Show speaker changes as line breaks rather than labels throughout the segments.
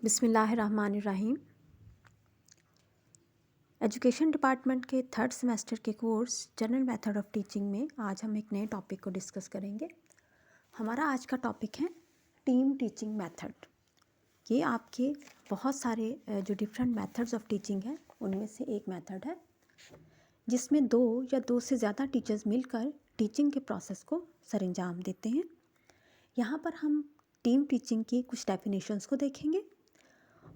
बिस्मिल्लाहिर्रहमानिर्रहीम। Education department के third semester के course general method of teaching में आज हम एक नए टॉपिक को डिस्कस करेंगे। हमारा आज का टॉपिक है टीम टीचिंग मेथड। ये आपके बहुत सारे जो डिफरेंट मेथड्स ऑफ़ टीचिंग है उनमें से एक मेथड है जिसमें दो या दो से ज़्यादा टीचर्स मिलकर टीचिंग के प्रोसेस को सरअंजाम देते हैं। यहाँ पर हम टीम टीचिंग की कुछ डेफिनेशंस को देखेंगे,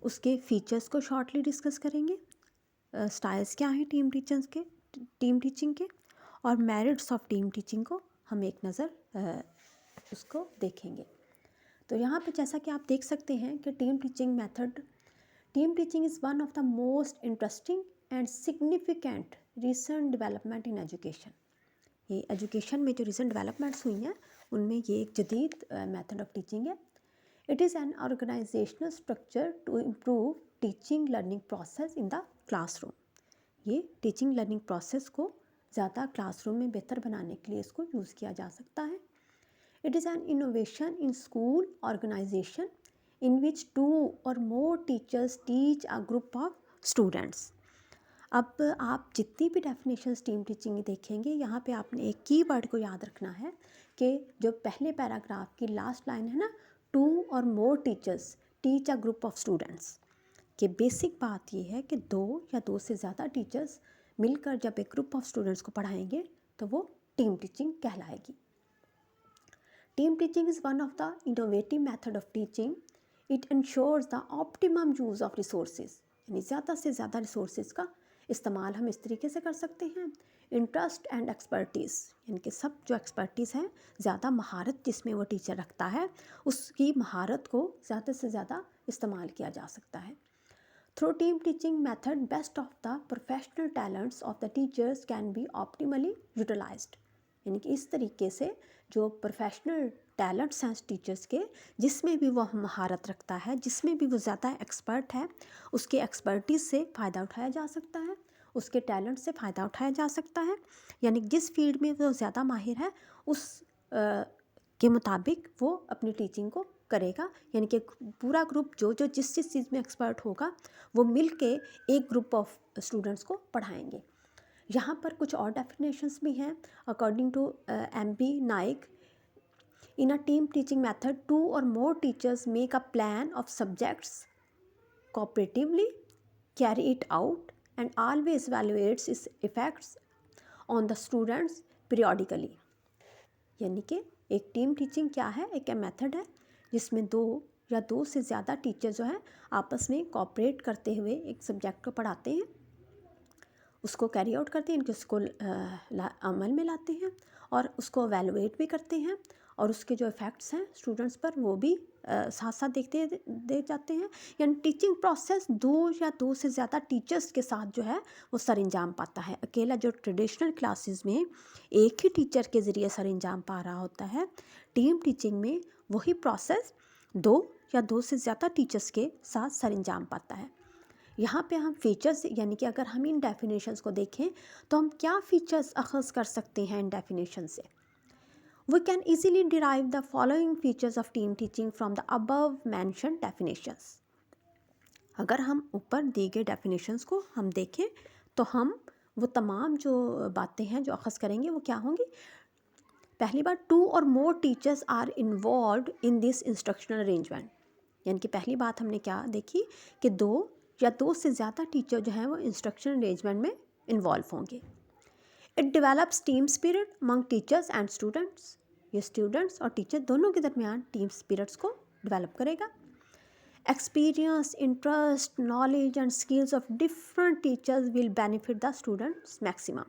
उसके फीचर्स को शॉर्टली डिस्कस करेंगे, स्टाइल्स क्या हैं टीम टीचिंग के और मेरिट्स ऑफ टीम टीचिंग को हम एक नज़र उसको देखेंगे। तो यहाँ पे जैसा कि आप देख सकते हैं कि team teaching is one of the most interesting and significant recent development in education. ये एजुकेशन में जो रिसेंट डेवलपमेंट्स हुई हैं उनमें ये एक जदीद मेथड ऑफ टीचिंग है। It is an organizational structure to improve teaching learning process in the classroom. ये टीचिंग लर्निंग प्रोसेस को ज़्यादा क्लासरूम में बेहतर बनाने के लिए इसको यूज़ किया जा सकता है। It is an innovation in school organization in which 2 or more teachers teach a group of students. अब आप जितनी भी डेफिनेशंस टीम टीचिंग देखेंगे, यहाँ पे आपने एक की वर्ड को याद रखना है कि जो पहले पैराग्राफ की लास्ट लाइन है ना, 2 or more teachers teach a group of students, कि बेसिक बात ये है कि 2 या 2 से ज़्यादा टीचर्स मिलकर जब एक ग्रुप ऑफ स्टूडेंट्स को पढ़ाएंगे तो वो टीम टीचिंग कहलाएगी। Team teaching is one of the innovative method of teaching. It ensures the optimum use of resources, यानी ज़्यादा से ज़्यादा रिसोर्सेज का इस्तेमाल हम इस तरीके से कर सकते हैं। इंटरेस्ट एंड एक्सपर्टीज़, यानी कि सब जो एक्सपर्टीज़ है, ज़्यादा महारत जिसमें वो टीचर रखता है उसकी महारत को ज़्यादा से ज़्यादा इस्तेमाल किया जा सकता है। Through team teaching method best of the professional talents of the teachers can be optimally utilized, यानी कि इस तरीके से जो प्रोफेशनल टैलेंट्स हैं टीचर्स के, जिसमें भी वो महारत रखता है, जिसमें भी वो ज़्यादा एक्सपर्ट है, उसके एक्सपर्टीज़ से फ़ायदा उठाया जा सकता है, उसके टैलेंट से फ़ायदा उठाया जा सकता है। यानी जिस फील्ड में वो ज़्यादा माहिर है उस के मुताबिक वो अपनी टीचिंग को करेगा। यानी कि पूरा ग्रुप जो जो जिस जिस चीज़ में एक्सपर्ट होगा वो मिल के एक ग्रुप ऑफ स्टूडेंट्स को पढ़ाएंगे। यहाँ पर कुछ और डेफिनेशंस भी हैं। According to M.B. Naik, in a team teaching method 2 or more teachers make a plan of subjects cooperatively, carry it out and always evaluates its effects on the students periodically। यानी कि एक टीम टीचिंग क्या है, एक method है जिसमें 2 या 2 से ज़्यादा टीचर जो है आपस में कोऑपरेट करते हुए एक सब्जेक्ट को पढ़ाते हैं, उसको कैरी आउट करते हैं, इनके उसको अमल में लाते हैं और उसको एवेलुएट भी करते हैं और उसके जो इफ़ेक्ट्स हैं स्टूडेंट्स पर वो भी साथ साथ दे जाते हैं। यानी टीचिंग प्रोसेस 2 या 2 से ज़्यादा टीचर्स के साथ जो है वो सरअंजाम पाता है। अकेला जो ट्रेडिशनल क्लासेस में एक ही टीचर के ज़रिए सरअंजाम पा रहा होता है, टीम टीचिंग में वही प्रोसेस 2 या 2 से ज़्यादा टीचर्स के साथ सरअंजाम पाता है। यहाँ पे हम फीचर्स, यानी कि अगर हम इन डेफिनेशंस को देखें तो हम क्या फ़ीचर्स अख़ज़ कर सकते हैं इन डेफिनेशन से। We can easily derive the following features of team teaching from the above mentioned definitions। अगर हम ऊपर दिए गए डेफिनेशंस को हम देखें तो हम वो तमाम जो बातें हैं जो अख़ज़ करेंगे वो क्या होंगी। पहली बात, 2 or more teachers are involve in this instructional arrangement, यानी कि पहली बात हमने क्या देखी कि 2 या 2 से ज़्यादा टीचर जो हैं वो इंस्ट्रक्शनल अरेंजमेंट में इन्वॉल्व होंगे। It develops team spirit among teachers and students, ये स्टूडेंट्स और टीचर दोनों के दरमियान टीम स्पिरिट्स को डेवलप करेगा। Experience, interest, knowledge and skills of different teachers will benefit the students maximum.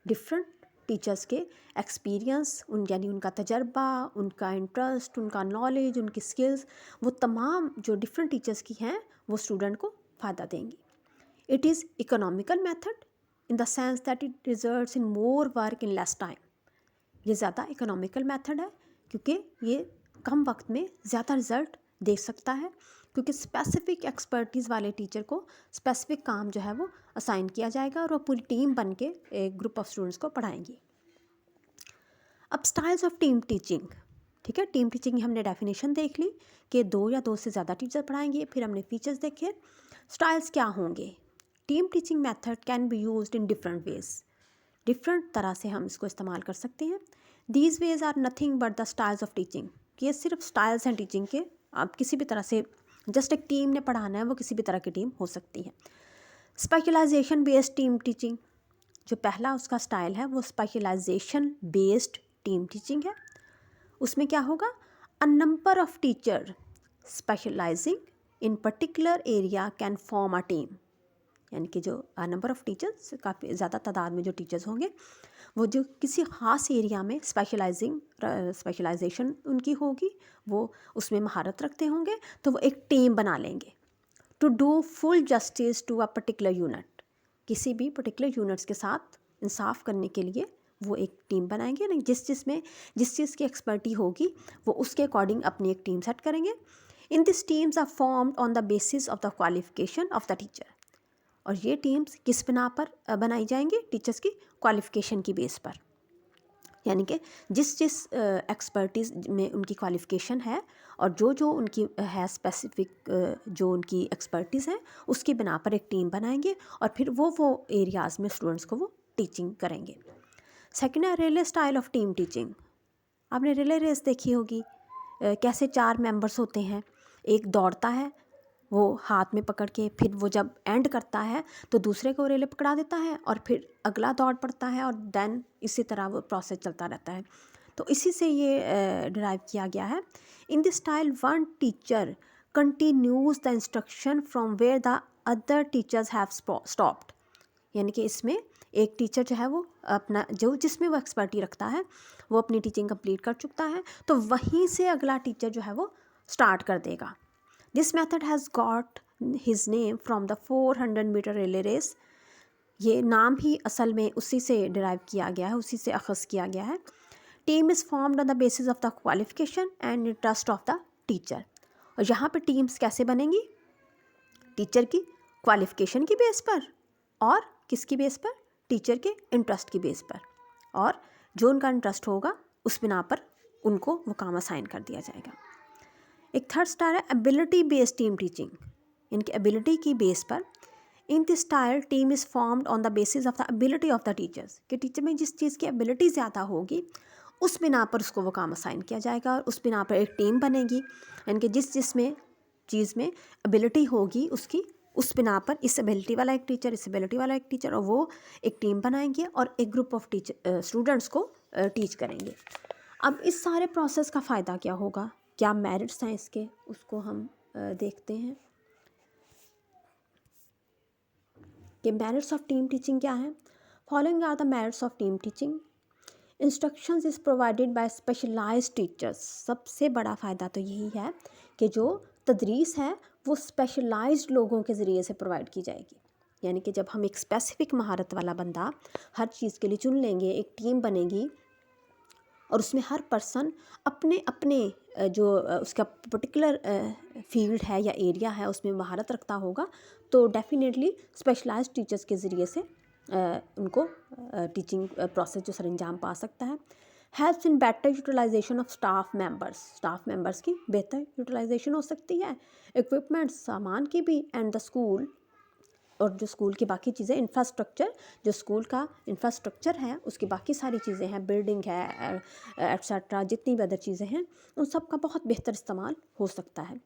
Different teachers के एक्सपीरियंस, यानी उनका तजर्बा, उनका इंटरेस्ट, उनका नॉलेज, उनकी स्किल्स, वो तमाम जो डिफरेंट टीचर्स की हैं वो स्टूडेंट को फ़ायदा देंगी। It is economical method in the sense that it results in more work in less time. ये ज़्यादा इकोनॉमिकल मेथड है क्योंकि ये कम वक्त में ज़्यादा रिज़ल्ट दे सकता है, क्योंकि स्पेसिफिक एक्सपर्टीज़ वाले टीचर को स्पेसिफिक काम जो है वो असाइन किया जाएगा और वो पूरी टीम बन के एक ग्रुप ऑफ स्टूडेंट्स को पढ़ाएंगी। अब स्टाइल्स ऑफ टीम टीचिंग, ठीक है, टीम टीचिंग की हमने डेफिनेशन देख ली कि 2 या 2 से ज़्यादा टीचर पढ़ाएंगे। फिर हमने फीचर्स देखे। स्टाइल्स क्या होंगे? Team teaching method can be used in different ways, different तरह से हम इसको इस्तेमाल कर सकते हैं। These ways are nothing but the styles of teaching, ये सिर्फ स्टाइल्स हैं टीचिंग के। आप किसी भी तरह से, जस्ट एक टीम ने पढ़ाना है, वो किसी भी तरह की टीम हो सकती है। स्पेशलाइजेशन बेस्ड टीम टीचिंग, जो पहला उसका स्टाइल है वो स्पेशलाइजेशन बेस्ड टीम टीचिंग है। उसमें क्या होगा? A number of teacher specialising in particular area can form a team, यानी कि जो नंबर ऑफ टीचर्स, काफ़ी ज़्यादा तादाद में जो टीचर्स होंगे वो जो किसी ख़ास एरिया में स्पेशलाइजेशन उनकी होगी, वो उसमें महारत रखते होंगे, तो वो एक टीम बना लेंगे। To do full justice to a particular unit, किसी भी पर्टिकुलर यूनिट्स के साथ इंसाफ करने के लिए वो एक टीम बनाएंगे ना, जिस चीज़ की एक्सपर्टी होगी वो उसके अकॉर्डिंग अपनी एक टीम सेट करेंगे। In this teams are formed on the basis of the qualification of the teacher, और ये टीम्स किस बिना पर बनाई जाएंगी? टीचर्स की क्वालिफिकेशन की बेस पर, यानी कि जिस एक्सपर्टीज़ में उनकी क्वालिफिकेशन है और जो उनकी है स्पेसिफिक जो उनकी एक्सपर्टीज़ है, उसकी बिना पर एक टीम बनाएंगे और फिर वो एरियाज़ में स्टूडेंट्स को वो टीचिंग करेंगे। सेकेंड है relay style of team teaching. आपने रिले रेस देखी होगी, कैसे 4 मेंबर्स होते हैं, एक दौड़ता है वो हाथ में पकड़ के, फिर वो जब एंड करता है तो दूसरे को रिले पकड़ा देता है और फिर अगला दौड़ पड़ता है, और देन इसी तरह वो प्रोसेस चलता रहता है। तो इसी से ये डिराइव किया गया है। In this style one teacher continues the instruction from where the other teachers have stopped, यानी कि इसमें एक टीचर जो है वो अपना जिसमें वो एक्सपर्टी रखता है वो अपनी टीचिंग कंप्लीट कर चुका है, तो वहीं से अगला टीचर जो है वो स्टार्ट कर देगा। This method has got his name from the 400 metre relay race, ये नाम ही असल में उसी से डिराइव किया गया है, उसी से अखज़ किया गया है। Team is formed on the basis of the qualification and interest of the teacher, और यहाँ पर टीम्स कैसे बनेंगी? टीचर की क्वालिफिकेशन की बेस पर, और किसकी बेस पर? टीचर के इंटरेस्ट की बेस पर, और जो उनका इंटरेस्ट होगा उस बिना पर उनको वो काम असाइन कर दिया जाएगा। एक थर्ड स्टाइल है एबिलिटी बेस्ड टीम टीचिंग, इनकी एबिलिटी की बेस पर। इन this style team is formed on the basis of the ability of the teachers, कि टीचर में जिस चीज़ की एबिलिटी ज़्यादा होगी उस बिना पर उसको वो काम असाइन किया जाएगा, और उस बिना पर एक टीम बनेगी, यानी कि जिस चीज़ में एबिलिटी होगी उसकी, उस बिना पर इस एबिलिटी वाला एक टीचर, इस एबिलिटी वाला एक टीचर, और वो एक टीम बनाएंगे और एक ग्रुप ऑफ स्टूडेंट्स को टीच करेंगे। अब इस सारे प्रोसेस का फ़ायदा क्या होगा, क्या मेरिट्स हैं इसके, उसको हम देखते हैं कि मेरिट्स ऑफ टीम टीचिंग क्या है। Following are the merits of team teaching. Instructions is provided by specialised teachers, सबसे बड़ा फ़ायदा तो यही है कि जो तदरीस है वो स्पेशलाइज्ड लोगों के ज़रिए से प्रोवाइड की जाएगी, यानी कि जब हम एक स्पेसिफिक महारत वाला बंदा हर चीज़ के लिए चुन लेंगे, एक टीम बनेगी और उसमें हर पर्सन अपने अपने जो उसका पर्टिकुलर फील्ड है या एरिया है उसमें महारत रखता होगा, तो डेफिनेटली स्पेशलाइज्ड टीचर्स के ज़रिए से उनको टीचिंग प्रोसेस जो सरंजाम पा सकता है। Helps in better utilisation of staff members की बेहतर यूटिलाइजेशन हो सकती है, इक्विपमेंट्स सामान की भी, एंड द स्कूल, और जो स्कूल की बाकी चीज़ें, इंफ्रास्ट्रक्चर, जो स्कूल का इंफ्रास्ट्रक्चर है उसकी बाकी सारी चीज़ें हैं, बिल्डिंग है एट्सेट्रा, जितनी भी अदर चीज़ें हैं, उन सब का बहुत बेहतर इस्तेमाल हो सकता है।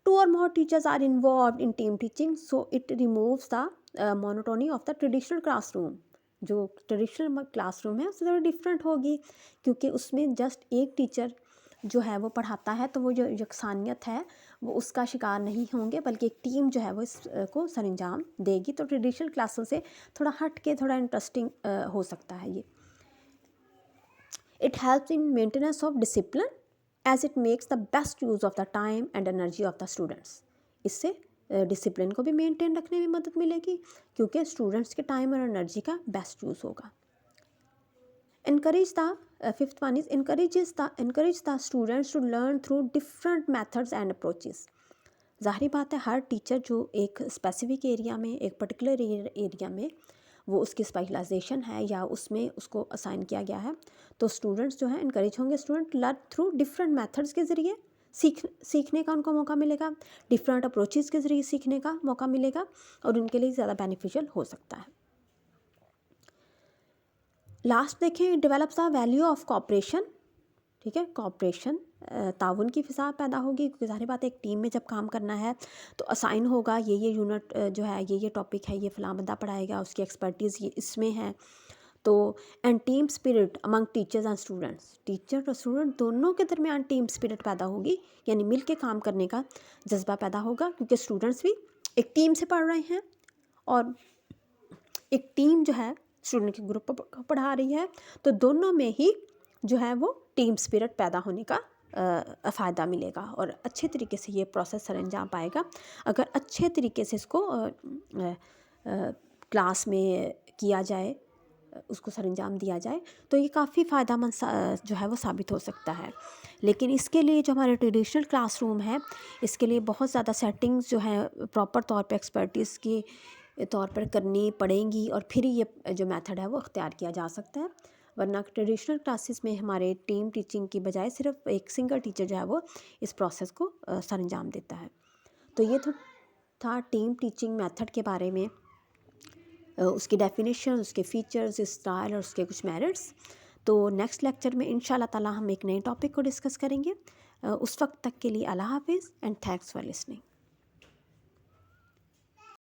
2 or more teachers are involved in team teaching, so it removes the monotony of the traditional classroom. जो ट्रेडिशनल क्लासरूम है उससे थोड़ी डिफरेंट होगी, क्योंकि उसमें जस्ट एक टीचर जो है वो पढ़ाता है, तो वो जो यकसानियत है वो उसका शिकार नहीं होंगे, बल्कि एक टीम जो है वो इसको सरंजाम देगी। तो ट्रेडिशनल क्लासों से थोड़ा हट के थोड़ा इंटरेस्टिंग हो सकता है ये। It helps in maintenance of discipline as it makes the best use of the time and energy of the students. इससे डिसिप्लिन को भी मेंटेन रखने में मदद मिलेगी, क्योंकि स्टूडेंट्स के टाइम और एनर्जी का बेस्ट यूज़ होगा। Fifth one is encourage the students to learn through different methods and approaches. ज़ाहिर बात है हर टीचर जो एक स्पेसिफिक एरिया में, एक पर्टिकुलर एरिया में वो उसकी स्पेशलाइजेशन है या उसमें उसको असाइन किया गया है। तो स्टूडेंट्स जो हैं इनकरेज होंगे, student learn through different methods के ज़रिए सीखने का उनको मौका मिलेगा, डिफरेंट अप्रोचेज़ के ज़रिए सीखने का मौका मिलेगा और उनके लिए ज़्यादा बेनिफिशियल हो सकता है। लास्ट देखें, develops the value of corporation. ठीक है, कॉपरेशन, ताउन की फ़िज़ा पैदा होगी, क्योंकि ज़ाहिर बात है एक टीम में जब काम करना है तो असाइन होगा ये यूनिट जो है, ये टॉपिक है, ये फ़लाँ बंदा पढ़ाएगा, उसकी एक्सपर्टीज़ ये इसमें है। तो and team spirit among teachers and students, teacher और स्टूडेंट दोनों के दरमियान टीम स्पिरिट पैदा होगी, यानी मिल के काम करने का जज्बा पैदा होगा, क्योंकि स्टूडेंट्स भी एक टीम से पढ़ रहे हैं और एक टीम जो है स्टूडेंट के ग्रुप को पढ़ा रही है, तो दोनों में ही जो है वो टीम स्पिरिट पैदा होने का फ़ायदा मिलेगा और अच्छे तरीके से ये प्रोसेस सर अंजाम पाएगा। अगर अच्छे तरीके से इसको क्लास में किया जाए, उसको सर अंजाम दिया जाए, तो ये काफ़ी फ़ायदेमंद जो है वो साबित हो सकता है। लेकिन इसके लिए जो हमारे ट्रेडिशनल क्लासरूम है, इसके लिए बहुत ज़्यादा सेटिंग्स जो है प्रॉपर तौर पे एक्सपर्टीज़ की तौर पर करनी पड़ेंगी और फिर ये जो मेथड है वो अख्तियार किया जा सकता है। वरना ट्रेडिशनल क्लासेस में हमारे टीम टीचिंग की बजाय सिर्फ एक सिंगल टीचर जो है वो इस प्रोसेस को सर अंजाम देता है। तो ये था टीम टीचिंग मेथड के बारे में, उसकी डेफिनेशन, उसके फीचर्स, स्टाइल और उसके कुछ मेरिट्स। तो नेक्स्ट लेक्चर में इंशाल्लाह ताला हम एक नए टॉपिक को डिस्कस करेंगे। उस वक्त तक के लिए अल्लाह हाफिज़ एंड थैंक्स फॉर लिसनिंग।